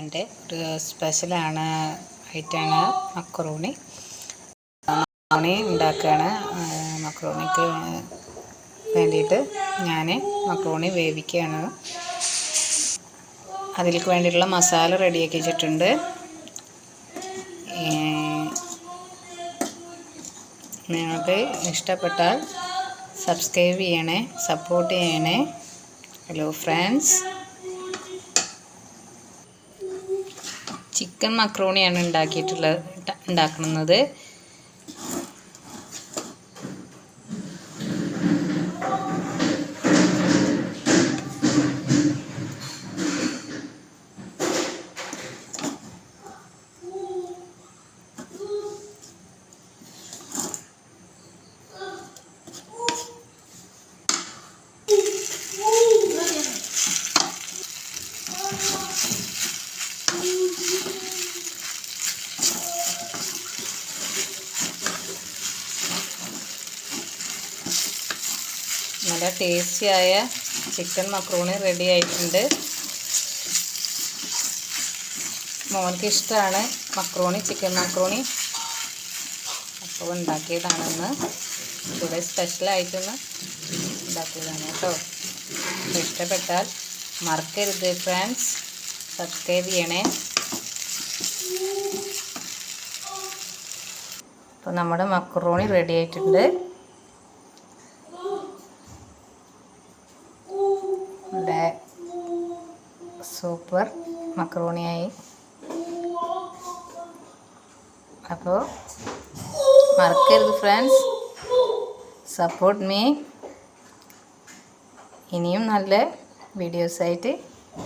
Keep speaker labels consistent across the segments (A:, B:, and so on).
A: മോൻ്റെ ഒരു സ്പെഷ്യലാണ് ഐറ്റാണ് മക്രോണി ഉണ്ടാക്കുകയാണ്. മക്രോണിക്ക് വേണ്ടിയിട്ട് ഞാൻ മക്രോണി വേവിക്കുകയാണ്. അതിലേക്ക് വേണ്ടിയിട്ടുള്ള മസാല റെഡിയാക്കി വെച്ചിട്ടുണ്ട്. നിങ്ങൾക്ക് ഇഷ്ടപ്പെട്ടാൽ സബ്സ്ക്രൈബ് ചെയ്യണേ, സപ്പോർട്ട് ചെയ്യണേ. ഹലോ ഫ്രണ്ട്സ്, ചിക്കൻ മക്രോണിയാണ് ഉണ്ടാക്കുന്നത്. നല്ല ടേസ്റ്റിയായ ചിക്കൻ മക്രോണി റെഡി ആയിട്ടുണ്ട്. മോൾക്ക് ഇഷ്ടമാണ് ചിക്കൻ മക്രോണി, അപ്പോൾ ഉണ്ടാക്കിയതാണെന്ന്. ഇവിടെ സ്പെഷ്യലായിട്ടൊന്ന് ഉണ്ടാക്കിയതാണ് കേട്ടോ. ഇഷ്ടപ്പെട്ടാൽ മറക്കരുത് ഫ്രണ്ട്സ്, സബ്സ്ക്രൈബ് ചെയ്യണേ. അപ്പോൾ നമ്മുടെ മക്രോണി റെഡി ആയിട്ടുണ്ട്. ഇവിടെ സൂപ്പർ മക്രോണിയായി. അപ്പോൾ മറക്കരുത് ഫ്രണ്ട്സ്, സപ്പോർട്ട് മീ. ഇനിയും നല്ല വീഡിയോസായിട്ട്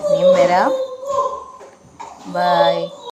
A: ഇനിയും വരാം. ബൈ.